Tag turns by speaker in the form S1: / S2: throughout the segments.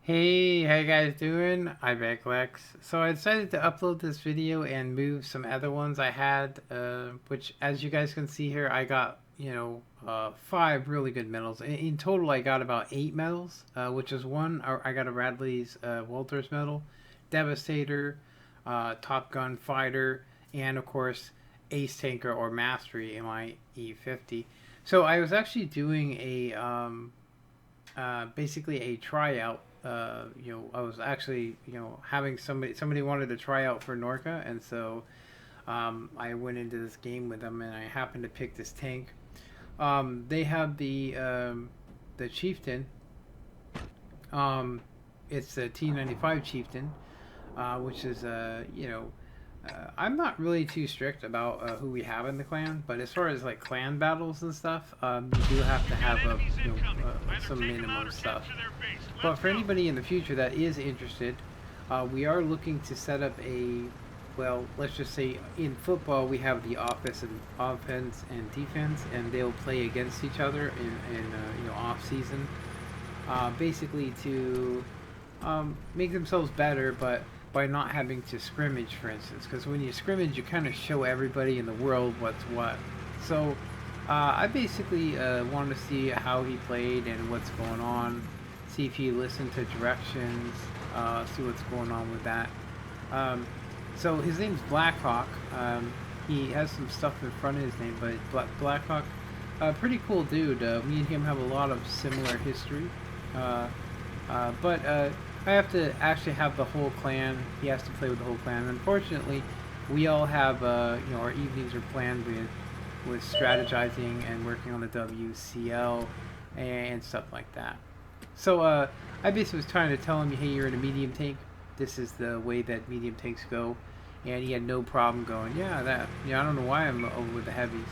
S1: Hey, how you guys doing? I'm back, Lex. So I decided to upload this video and move some other ones I had, which as you guys can see here, I got, five really good medals. In total, I got about eight medals, which is one, I got a Radley's Walters medal, Devastator, Top Gun Fighter, and of course, Ace Tanker or Mastery in my E50. So I was actually doing basically a tryout. I was actually, having somebody wanted to try out for Norca, and so I went into this game with them, and I happened to pick this tank. They have the Chieftain. Um, it's the T95 Chieftain, which is I'm not really too strict about who we have in the clan, but as far as like clan battles and stuff, you do have to have some minimum stuff. But for anybody in the future that is interested, we are looking to set up well, let's just say in football we have the offense and defense, and they'll play against each other in off season, basically to make themselves better, but by not having to scrimmage, for instance. Because when you scrimmage, you kind of show everybody in the world what's what. So I basically wanted to see how he played and what's going on, see if he listened to directions, see what's going on with that. So his name's Blackhawk. He has some stuff in front of his name, but Blackhawk, pretty cool dude. Me and him have a lot of similar history. But I have to actually have the whole clan. He has to play with the whole clan. Unfortunately, we all have our evenings are planned with strategizing and working on the WCL and stuff like that. So I basically was trying to tell him, hey, you're in a medium tank. This is the way that medium tanks go, and he had no problem going, yeah, that. I don't know why I'm over with the heavies.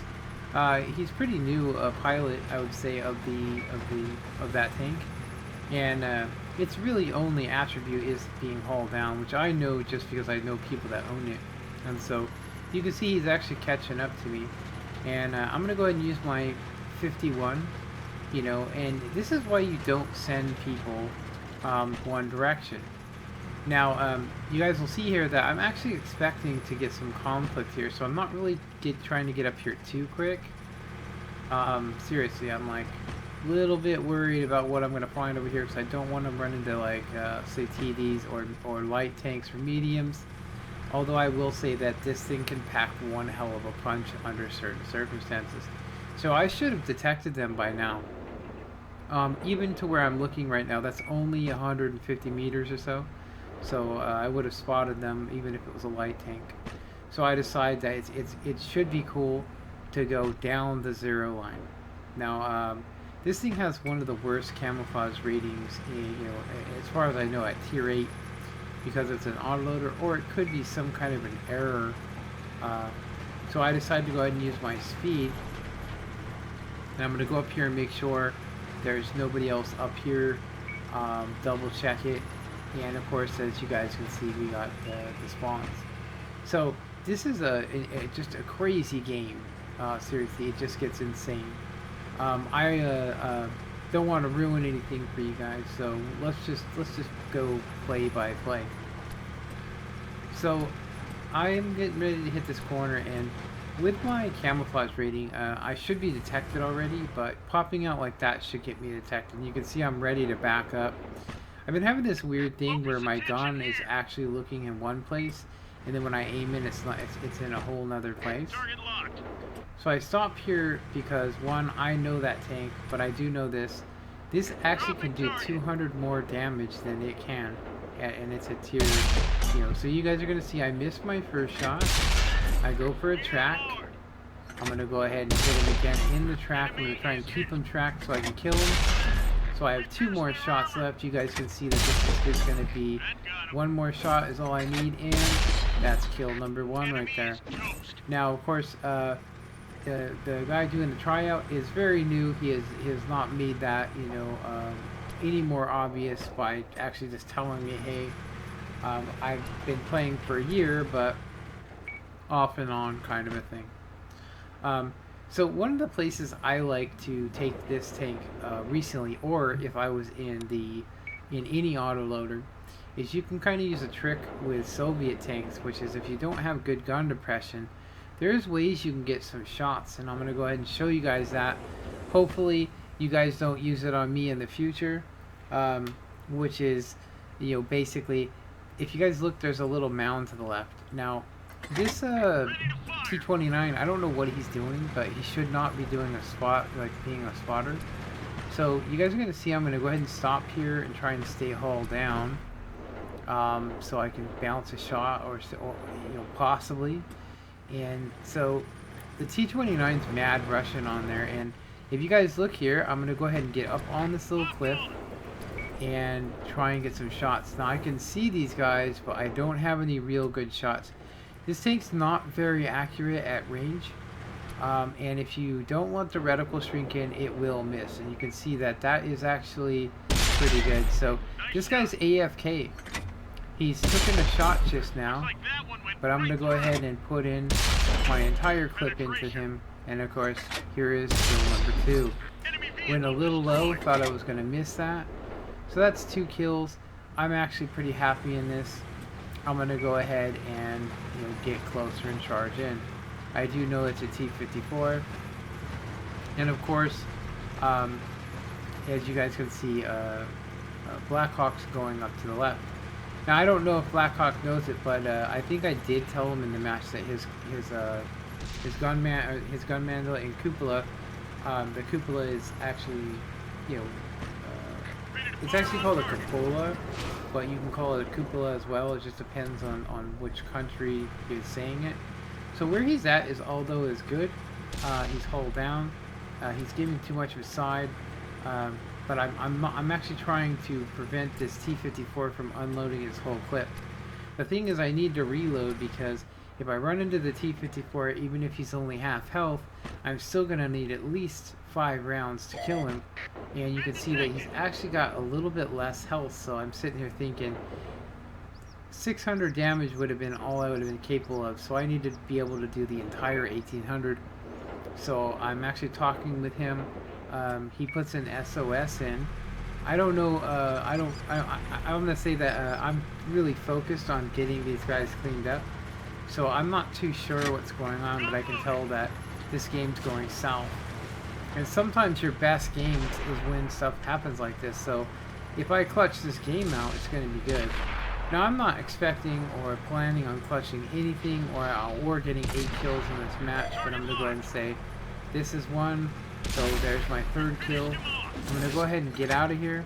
S1: He's pretty new pilot, I would say, of that tank, and its really only attribute is being hauled down, which I know just because I know people that own it. And so you can see he's actually catching up to me. And I'm going to go ahead and use my 51, and this is why you don't send people one direction. Now, you guys will see here that I'm actually expecting to get some conflict here, so I'm not really trying to get up here too quick. Seriously, I'm like little bit worried about what I'm going to find over here because I don't want to run into like say TDs or light tanks or mediums. Although I will say that this thing can pack one hell of a punch under certain circumstances. So I should have detected them by now. Even to where I'm looking right now, that's only 150 meters or so. So I would have spotted them even if it was a light tank. So I decided that it should be cool to go down the zero line. Now, this thing has one of the worst camouflage ratings, as far as I know, at tier 8, because it's an autoloader, or it could be some kind of an error. So I decided to go ahead and use my speed, and I'm going to go up here and make sure there's nobody else up here, double check it, and of course, as you guys can see, we got the spawns. So this is just a crazy game. Seriously, it just gets insane. I don't want to ruin anything for you guys, so let's just go play by play. So I am getting ready to hit this corner, and with my camouflage rating, I should be detected already, but popping out like that should get me detected. And you can see I'm ready to back up. I've been having this weird thing where my gun is actually looking in one place, and then when I aim it, it's in a whole nother place. So I stop here because, one, I know that tank, but I do know this. This actually can do 200 more damage than it can, and it's a tier, So you guys are going to see I missed my first shot. I go for a track. I'm going to go ahead and hit him again in the track. I'm going to try and keep him tracked so I can kill him. So I have 2 more shots left. You guys can see that this is going to be 1 more shot is all I need, and that's kill number 1 right there. Now, of course, the guy doing the tryout is very new. He has not made that any more obvious by actually just telling me, hey, I've been playing for a year, but off and on kind of a thing. So one of the places I like to take this tank recently, or if I was in the in any autoloader is you can kind of use a trick with Soviet tanks, which is if you don't have good gun depression, there's ways you can get some shots, and I'm going to go ahead and show you guys that. Hopefully you guys don't use it on me in the future, which is, you know, basically, if you guys look, there's a little mound to the left. Now, this T-29, I don't know what he's doing, but he should not be doing a spot, like being a spotter. So you guys are going to see I'm going to go ahead and stop here and try and stay hull down, so I can bounce a shot or you know, possibly. And so the T-29's mad rushing on there, and if you guys look here, I'm going to go ahead and get up on this little cliff and try and get some shots. Now I can see these guys, but I don't have any real good shots. This tank's not very accurate at range, and if you don't want the reticle shrink in, it will miss, and you can see that that is actually pretty good. So this guy's AFK. He's taken a shot just now, but I'm going to go ahead and put in my entire clip into him, and of course here is kill number 2. Went a little low, thought I was going to miss that. So that's 2 kills. I'm actually pretty happy in this. I'm going to go ahead and, you know, get closer and charge in. I do know it's a T-54. And of course, as you guys can see, Blackhawk's going up to the left. Now I don't know if Blackhawk knows it, but I think I did tell him in the match that his gunman in cupola, the cupola is actually, you know, it's actually called a cupola, but you can call it a cupola as well. It just depends on which country is saying it. So where he's at is, although is good, he's hull down. He's giving too much of a side, but I'm actually trying to prevent this T-54 from unloading its whole clip. The thing is, I need to reload, because if I run into the T-54, even if he's only half health, I'm still going to need at least 5 rounds to kill him. And you can see that he's actually got a little bit less health, so I'm sitting here thinking 600 damage would have been all I would have been capable of, so I need to be able to do the entire 1800. So I'm actually talking with him. He puts an SOS in. I don't know, I'm going to say that I'm really focused on getting these guys cleaned up. So I'm not too sure what's going on, but I can tell that this game's going south. And sometimes your best games is when stuff happens like this. So if I clutch this game out, it's going to be good. Now I'm not expecting or planning on clutching anything or getting 8 kills in this match, but I'm going to go ahead and say this is one. So there's my 3rd kill. I'm going to go ahead and get out of here.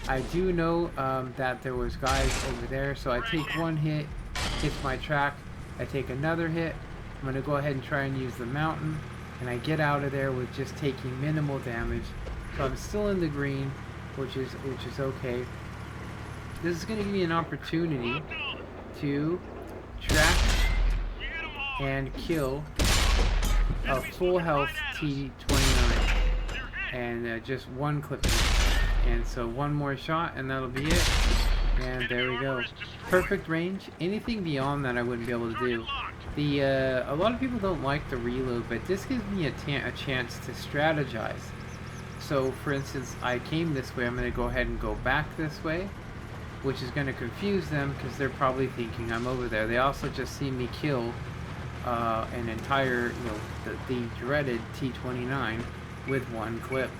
S1: I do know that there was guys over there, so I take 1 hit, hits my track. I take another hit. I'm going to go ahead and try and use the mountain, and I get out of there with just taking minimal damage. So I'm still in the green, which is okay. This is going to give me an opportunity to track and kill a full health T-29, and just 1 clip. And so 1 more shot, and that'll be it. And there we go. Perfect range. Anything beyond that I wouldn't be able to do. A lot of people don't like the reload, but this gives me a chance to strategize. So for instance, I came this way, I'm going to go ahead and go back this way, which is going to confuse them because they're probably thinking I'm over there. They also just see me kill an entire, you know, the dreaded T-29 with 1 clip.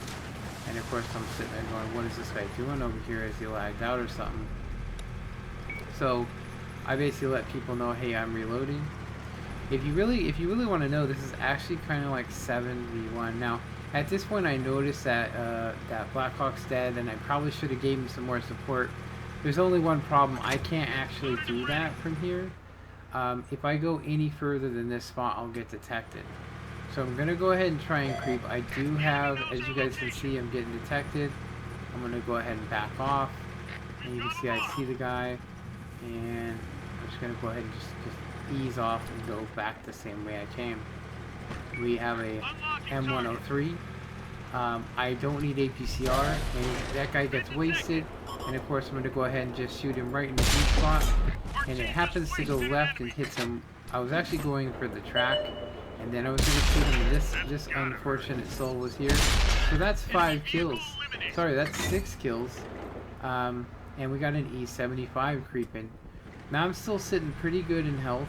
S1: And of course I'm sitting there going, what is this guy doing over here? Is he lagged out or something? So I basically let people know, hey, I'm reloading. If you really want to know, this is actually kind of like 7v1. Now at this point I noticed that that Blackhawk's dead, and I probably should have gave him some more support. There's only one problem. I can't actually do that from here. If I go any further than this spot, I'll get detected. So I'm going to go ahead and try and creep. I do have, as you guys can see, I'm getting detected. I'm going to go ahead and back off. And you can see I see the guy. And I'm just going to go ahead and just ease off and go back the same way I came. We have a M103. I don't need APCR, and that guy gets wasted. And of course I'm going to go ahead and just shoot him right in the sweet spot. And it happens to go left and hits him. I was actually going for the track, and then I was going to shoot him, and this unfortunate soul was here. So that's 5 kills. Sorry, that's 6 kills. and we got an E75 creeping. Now I'm still sitting pretty good in health.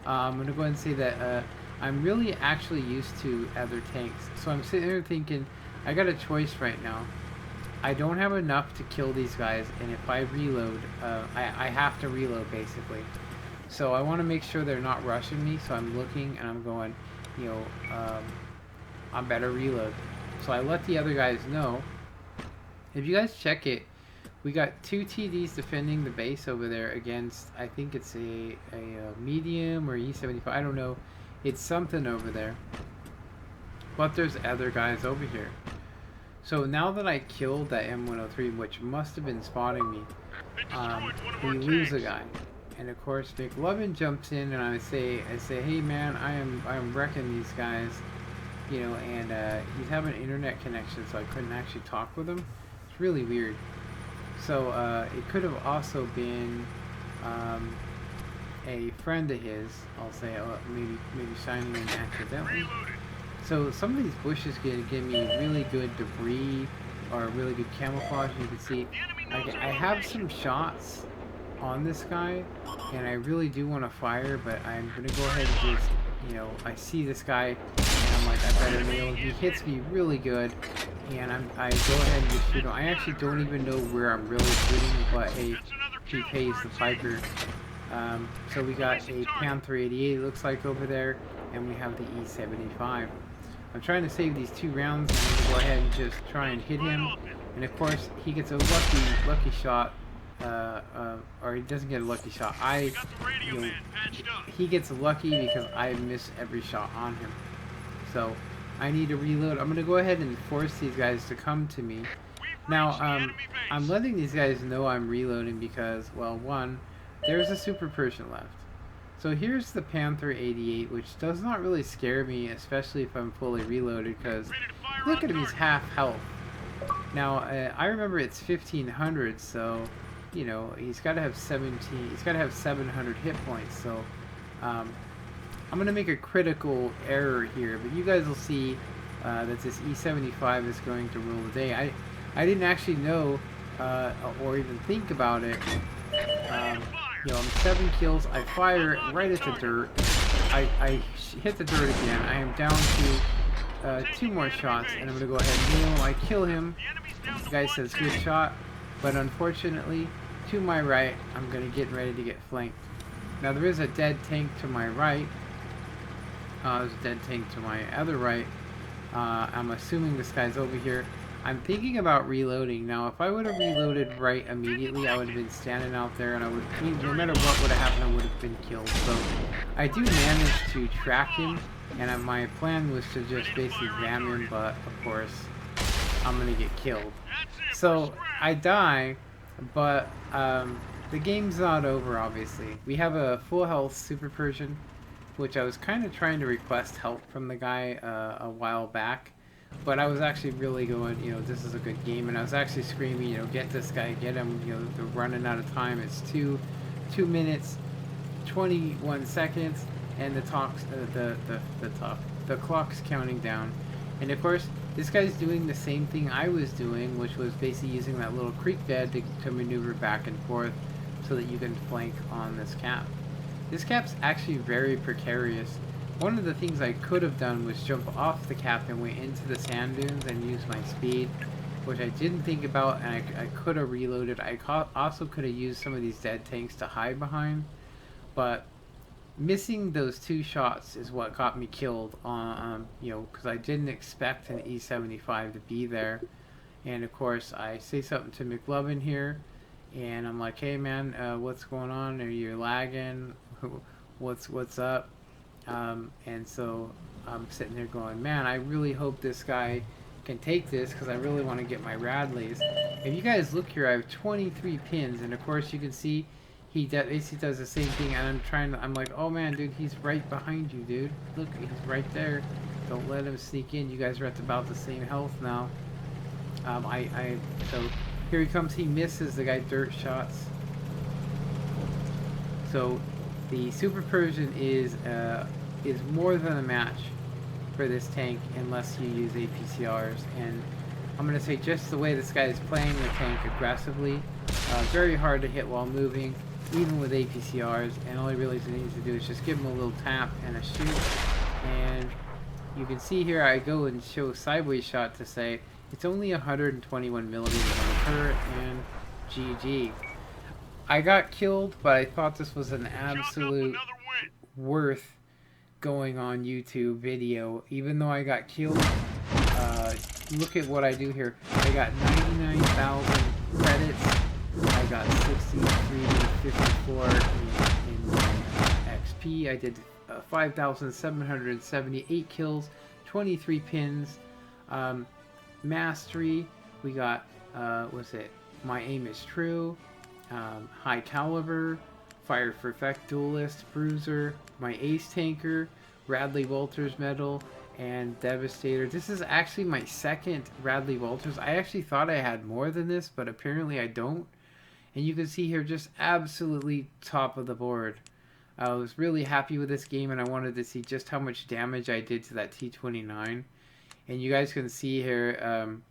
S1: I'm gonna go ahead and say that I'm really actually used to other tanks. So I'm sitting there thinking, I got a choice right now. I don't have enough to kill these guys, and if I reload, I have to reload basically. So I want to make sure they're not rushing me, so I'm looking and I'm going, you know, I better reload. So I let the other guys know. If you guys check it, we got 2 TDs defending the base over there against, I think it's a medium or E75, I don't know. It's something over there. But there's other guys over here. So now that I killed that M103, which must have been spotting me, we lose a guy. And of course, McLovin jumps in, and I say, hey man, I am wrecking these guys, you know. And he's having an internet connection, so I couldn't actually talk with him. It's really weird. So it could have also been a friend of his. I'll say, maybe signing in accidentally. So some of these bushes give me really good debris or really good camouflage. You can see I have some shots on this guy, and I really do want to fire, but I'm going to go ahead and just, you know, I see this guy, and I'm like, I better nail him. He hits me really good, and I go ahead and just shoot him. I actually don't even know where I'm really shooting, but hey, he pays the piper. So we got a Panther 88, it looks like, over there, and we have the E75. I'm trying to save these 2 rounds, and I'm going to go ahead and just try and hit him. And of course, he gets a lucky shot. Or he doesn't get a lucky shot. You know, he gets lucky because I miss every shot on him. So I need to reload. I'm gonna go ahead and force these guys to come to me. Now I'm letting these guys know I'm reloading because, well, one, there's a super Persian left. So here's the Panther 88, which does not really scare me, especially if I'm fully reloaded, because look at him, he's half health. Now I remember it's 1500, so you know, he's got to have 700 hit points, so I'm going to make a critical error here, but you guys will see that this E75 is going to rule the day. I didn't actually know or even think about it. You know, I'm 7 kills, I fire right at the dirt, I hit the dirt again, I am down to 2 more shots, and I'm going to go ahead and nail him. I kill him. This guy says good shot, but unfortunately, to my right, I'm going to get ready to get flanked. Now there is a dead tank to my right. There's a dead tank to my other right. I'm assuming this guy's over here. I'm thinking about reloading. Now if I would have reloaded right immediately, I would have been standing out there, and I would, no matter what would have happened, I would have been killed. So I do manage to track him, and my plan was to just basically ram him, but of course I'm going to get killed. So I die. But the game's not over, obviously. We have a full health Super Persian, which I was kind of trying to request help from the guy a while back. But I was actually really going, you know, this is a good game. And I was actually screaming, you know, get this guy, get him. You know, they're running out of time. It's 2 minutes, 21 seconds, and the clock's counting down. And of course, this guy's doing the same thing I was doing, which was basically using that little creek bed to maneuver back and forth so that you can flank on this cap. This cap's actually very precarious. One of the things I could have done was jump off the cap and went into the sand dunes and use my speed, which I didn't think about, and I could have reloaded. I also could have used some of these dead tanks to hide behind, but missing those 2 shots is what got me killed on, you know, because I didn't expect an E75 to be there. And of course, I say something to McLovin here, and I'm like, hey man, what's going on? Are you lagging? What's up? And so I'm sitting there going, man, I really hope this guy can take this, because I really want to get my Radleys. If you guys look here, I have 23 pins, and of course you can see he basically does the same thing, and I'm like, oh man, dude, he's right behind you, dude. Look, he's right there. Don't let him sneak in. You guys are at about the same health now. So here he comes. He misses the guy dirt shots. So the Super Persian is more than a match for this tank unless you use APCRs. And I'm going to say just the way this guy is playing the tank aggressively. Very hard to hit while moving, even with APCRs, and all he really needs to do is just give him a little tap and a shoot. And you can see here I go and show a sideways shot to say it's only 121 millimeters on the turret, and GG. I got killed, but I thought this was an absolute worth going on YouTube video. Even though I got killed, look at what I do here. I got 99,000 credits. I got 6354 in XP. I did 5,778 kills, 23 pins. Mastery, we got, what's it? My Aim is True. High Caliber, Fire for Effect Duelist, Bruiser, my Ace Tanker, Radley Walters Medal, and Devastator. This is actually my second Radley Walters. I actually thought I had more than this, but apparently I don't. And you can see here, just absolutely top of the board. I was really happy with this game, and I wanted to see just how much damage I did to that T-29. And you guys can see here,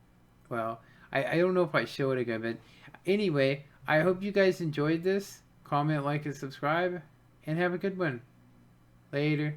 S1: well, I don't know if I show it again, but anyway, I hope you guys enjoyed this. Comment, like, and subscribe, and have a good one. Later.